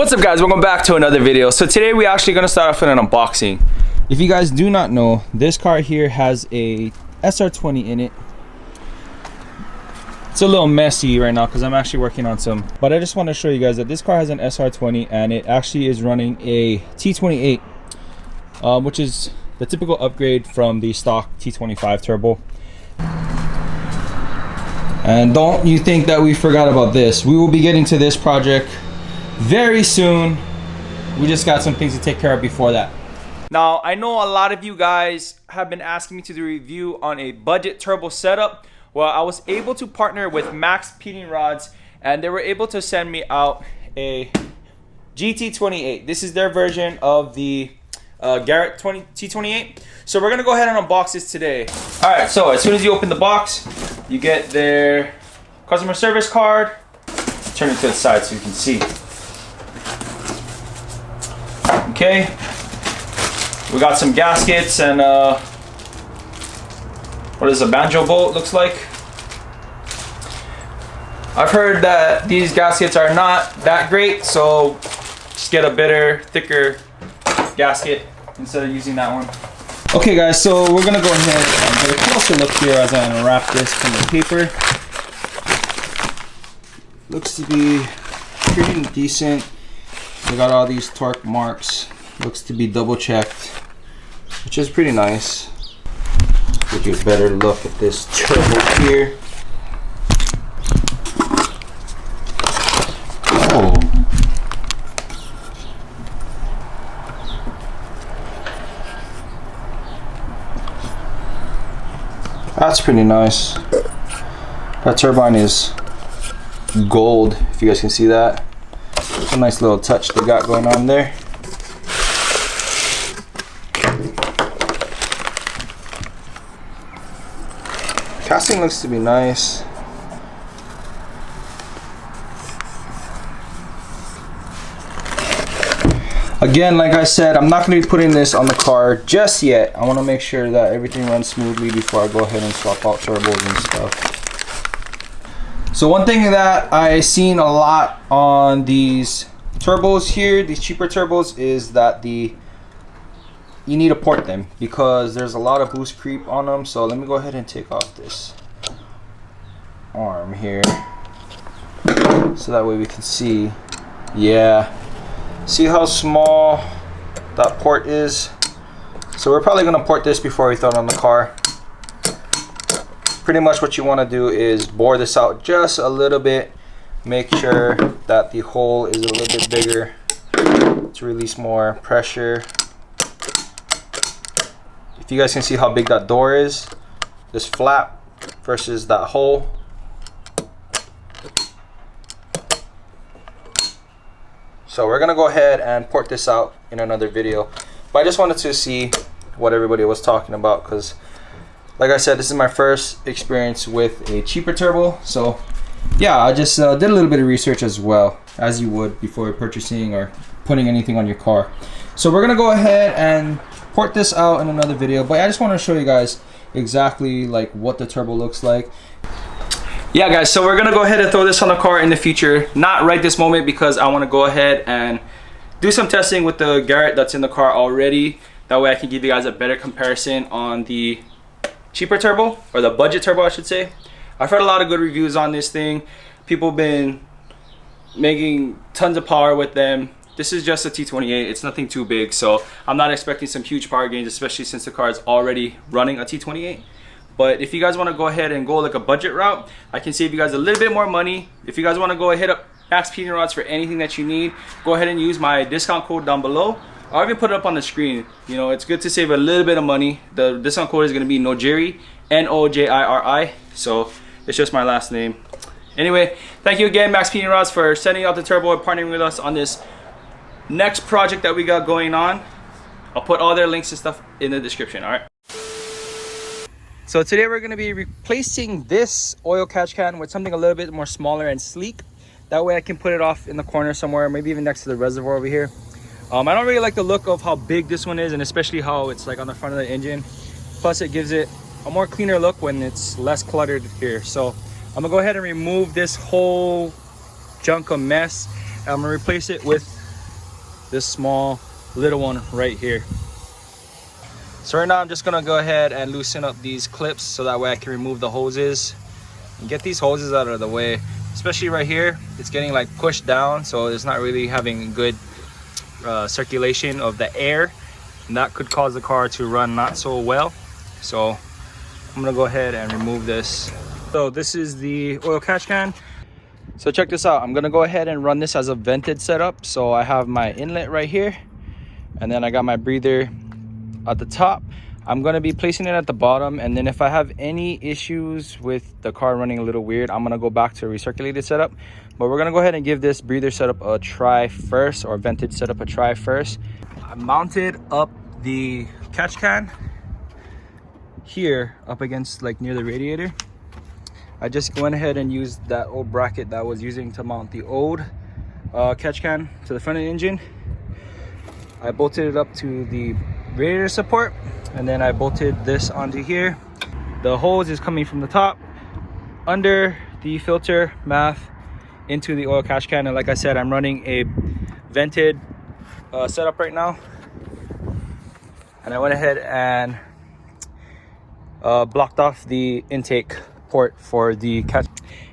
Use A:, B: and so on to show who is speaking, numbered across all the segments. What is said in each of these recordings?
A: What's up guys, welcome back to another video. So today we're actually going to start off with an unboxing. If you guys do not know, this car here has a SR20 in it. It's a little messy right now because I'm actually working on some, but I just want to show you guys that this car has an SR20 and it actually is running a T28, which is the typical upgrade from the stock T25 turbo. And don't you think that we forgot about this. We will be getting to this project very soon. We just got some things to take care of before that. Now, I know a lot of you guys have been asking me to do a review on a budget turbo setup. Well, I was able to partner with MaXpeedingRods and they were able to send me out a GT28. This is their version of the Garrett T28. So we're gonna go ahead and unbox this today. All right, so as soon as you open the box, you get their customer service card. Turn it to the side so you can see. Okay, we got some gaskets and what is a banjo bolt looks like. I've heard that these gaskets are not that great, so just get a better, thicker gasket instead of using that one. Okay guys, so we're gonna go ahead and get a closer look here as I unwrap this from the paper. Looks to be pretty decent. They got all these torque marks. Looks to be double checked, which is pretty nice. Give you a better look at this turbo here. Oh. That's pretty nice. That turbine is gold, if you guys can see that. It's a nice little touch they got going on there. Casting looks to be nice. Again, like I said, I'm not going to be putting this on the car just yet. I want to make sure that everything runs smoothly before I go ahead and swap out turbos and stuff. So one thing that I've seen a lot on these turbos here, these cheaper turbos, is that you need to port them because there's a lot of boost creep on them. So let me go ahead and take off this arm here so that way we can see. Yeah, see how small that port is? So we're probably going to port this before we throw it on the car. Pretty much what you want to do is bore this out just a little bit, make sure that the hole is a little bit bigger to release more pressure. If you guys can see how big that door is, this flap versus that hole. So we're gonna go ahead and port this out in another video, but I just wanted to see what everybody was talking about because, like I said, this is my first experience with a cheaper turbo. So yeah, I just did a little bit of research as well, as you would before purchasing or putting anything on your car. So we're gonna go ahead and port this out in another video, but I just want to show you guys exactly like what the turbo looks like. Yeah guys, so we're gonna go ahead and throw this on the car in the future, not right this moment because I want to go ahead and do some testing with the Garrett that's in the car already. That way I can give you guys a better comparison on the cheaper turbo, or the budget turbo I should say. I've heard a lot of good reviews on this thing. People have been making tons of power with them. This is just a T28, it's nothing too big, so I'm not expecting some huge power gains, especially since the car is already running a T28. But if you guys want to go ahead and go like a budget route, I can save you guys a little bit more money. If you guys want to go hit up MaXpeedingRods for anything that you need, go ahead and use my discount code down below. I'll even put it up on the screen. You know, it's good to save a little bit of money. The discount code is going to be Nojiri, N-O-J-I-R-I, so it's just my last name. Anyway, thank you again, MaXpeedingRods, for sending out the turbo and partnering with us on this next project that we got going on. I'll put all their links and stuff in the description. All right, so today we're going to be replacing this oil catch can with something a little bit more smaller and sleek. That way I can put it off in the corner somewhere, maybe even next to the reservoir over here. I don't really like the look of how big this one is, and especially how it's like on the front of the engine. Plus it gives it a more cleaner look when it's less cluttered here. So I'm gonna go ahead and remove this whole junk of mess. I'm gonna replace it with this small little one right here. So right now I'm just gonna go ahead and loosen up these clips so that way I can remove the hoses and get these hoses out of the way. Especially right here, it's getting like pushed down, so it's not really having good circulation of the air, and that could cause the car to run not so well. So I'm gonna go ahead and remove this. So this is the oil catch can. So check this out. I'm gonna go ahead and run this as a vented setup. So I have my inlet right here, and then I got my breather at the top. I'm gonna be placing it at the bottom, and then if I have any issues with the car running a little weird, I'm gonna go back to a recirculated setup. But we're gonna go ahead and give this breather setup a try first, or vented setup a try first. I mounted up the catch can here up against like near the radiator. I just went ahead and used that old bracket that I was using to mount the old catch can to the front of the engine. I bolted it up to the radiator support, and then I bolted this onto here. The hose is coming from the top under the filter math into the oil catch can, and like I said, I'm running a vented setup right now. And I went ahead and blocked off the intake port for the catch.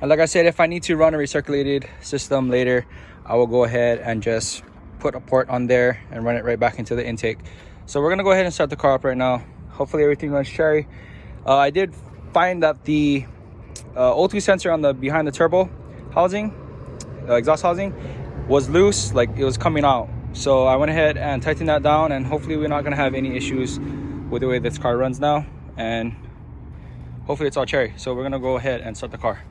A: And like I said, if I need to run a recirculated system later, I will go ahead and just put a port on there and run it right back into the intake. So we're gonna go ahead and start the car up right now. Hopefully everything runs cherry. I did find that the O2 sensor on the behind the turbo housing, exhaust housing, was loose, like it was coming out. So I went ahead and tightened that down, and hopefully we're not gonna have any issues with the way this car runs now, and hopefully it's all cherry. So we're gonna go ahead and start the car.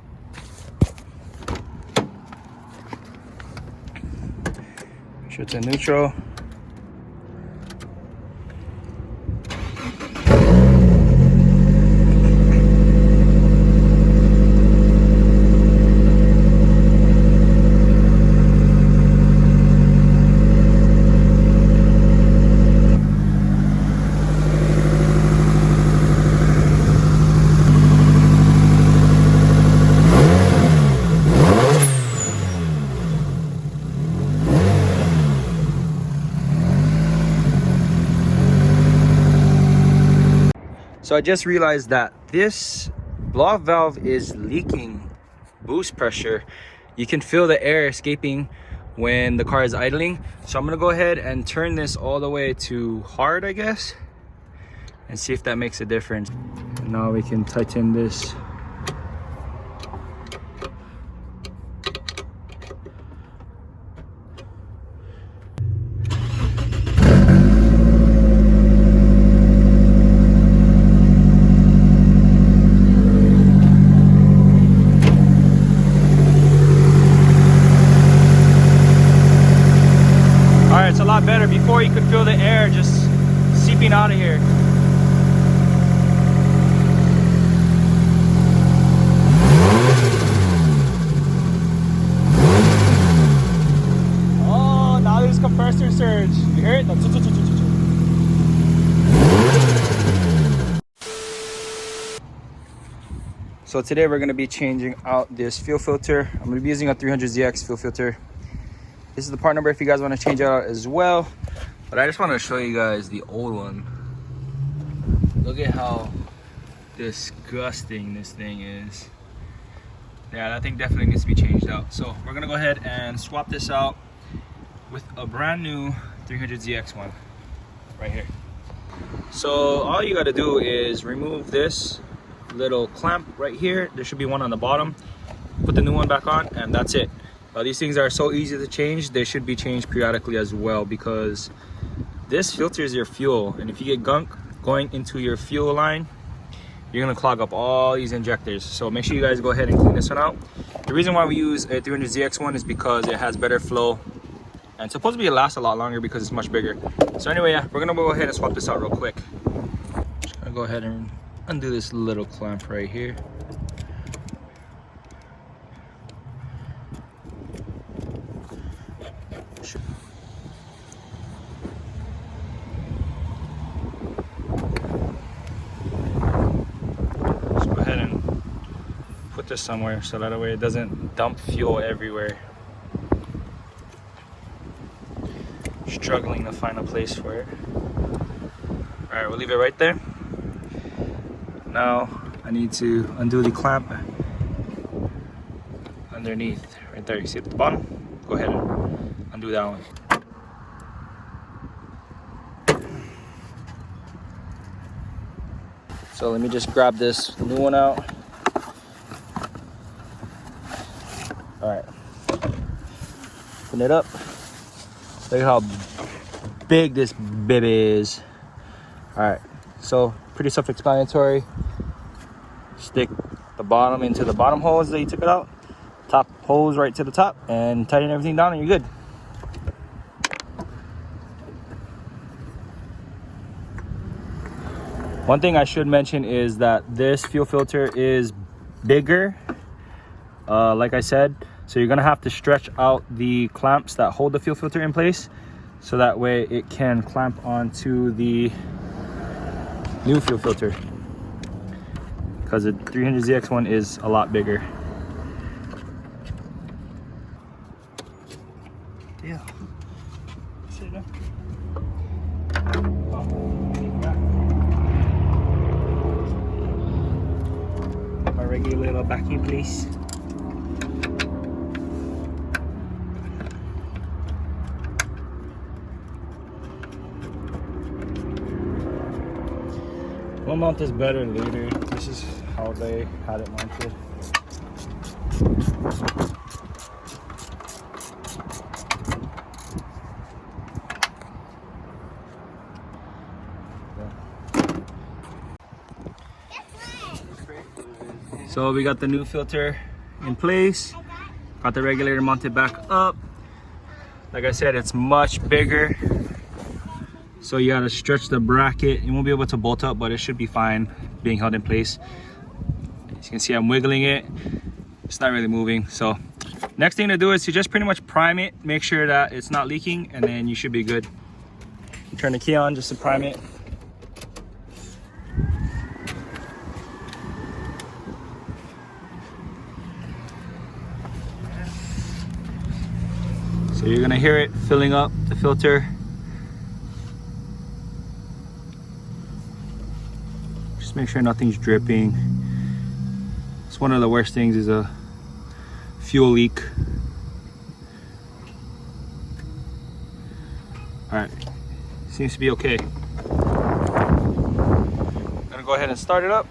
A: Make sure it's in neutral. So I just realized that this blow-off valve is leaking boost pressure. You can feel the air escaping when the car is idling. So I'm gonna go ahead and turn this all the way to hard, I guess, and see if that makes a difference. And now we can tighten this. Better. Before you could feel the air just seeping out of here. Oh, now there's compressor surge. You hear it? So today we're going to be changing out this fuel filter. I'm going to be using a 300ZX fuel filter. This is the part number if you guys want to change it out as well. But I just want to show you guys the old one. Look at how disgusting this thing is. Yeah, that thing definitely needs to be changed out. So we're gonna go ahead and swap this out with a brand new 300ZX one right here. So all you got to do is remove this little clamp right here. There should be one on the bottom. Put the new one back on, and that's it. These things are so easy to change. They should be changed periodically as well, because this filters your fuel, and if you get gunk going into your fuel line, you're gonna clog up all these injectors. So make sure you guys go ahead and clean this one out. The reason why we use a 300ZX one is because it has better flow, and supposedly it lasts a lot longer because it's much bigger. So anyway, yeah, we're gonna go ahead and swap this out real quick. Just gonna go ahead and undo this little clamp right here. Put this somewhere so that way it doesn't dump fuel everywhere. Struggling to find a place for it. All right, we'll leave it right there. Now I need to undo the clamp underneath, right there. You see at the bottom? Go ahead and undo that one. So let me just grab this new one out. All right, open it up. Look at how big this baby is. All right, so pretty self-explanatory. Stick the bottom into the bottom holes that you took it out, top holes right to the top, and tighten everything down and you're good. One thing I should mention is that this fuel filter is bigger, like I said, so you're gonna have to stretch out the clamps that hold the fuel filter in place, so that way it can clamp onto the new fuel filter, because the 300ZX one is a lot bigger. Yeah. My regular little vacuum, please. We'll mount this better later. This is how they had it mounted. So we got the new filter in place. Got the regulator mounted back up. Like I said, it's much bigger. So you gotta stretch the bracket. You won't be able to bolt up, but it should be fine being held in place. As you can see, I'm wiggling it. It's not really moving. So next thing to do is to just pretty much prime it, make sure that it's not leaking, and then you should be good. Turn the key on just to prime it. So you're gonna hear it filling up the filter. Just make sure nothing's dripping. It's one of the worst things is a fuel leak. All right, seems to be okay. I'm gonna go ahead and start it up.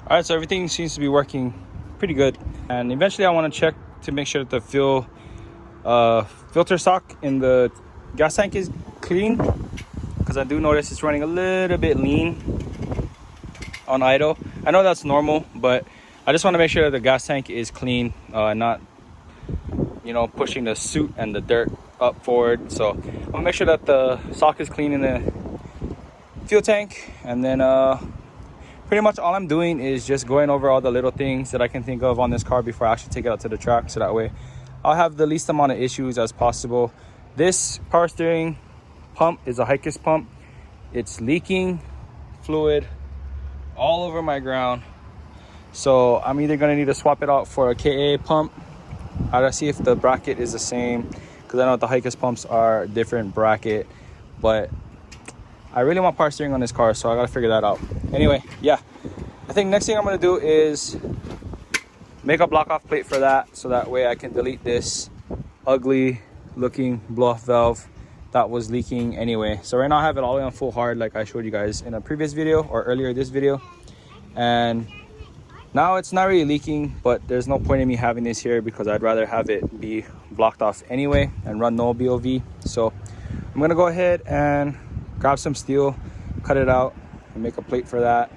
A: All right, so everything seems to be working pretty good. And eventually I want to check to make sure that the fuel filter sock in the gas tank is clean, because I do notice it's running a little bit lean on idle. I know that's normal, but I just want to make sure that the gas tank is clean, not, you know, pushing the soot and the dirt up forward. So I'm gonna make sure that the sock is clean in the fuel tank, and then pretty much all I'm doing is just going over all the little things that I can think of on this car before I actually take it out to the track, so that way I'll have the least amount of issues as possible. This power steering pump is a Hikers pump. It's leaking fluid all over my ground, so I'm either going to need to swap it out for a KA pump. I gotta see if the bracket is the same, because I know the Hikers pumps are different bracket, but I really want power steering on this car, so I gotta figure that out. Anyway, yeah, I think next thing I'm gonna do is make a block off plate for that, so that way I can delete this ugly looking blow off valve that was leaking anyway. So right now I have it all the way on full hard, like I showed you guys in a previous video or earlier this video, and Now it's not really leaking, but there's no point in me having this here because I'd rather have it be blocked off anyway and run no BOV. So I'm gonna go ahead and grab some steel, cut it out, and make a plate for that.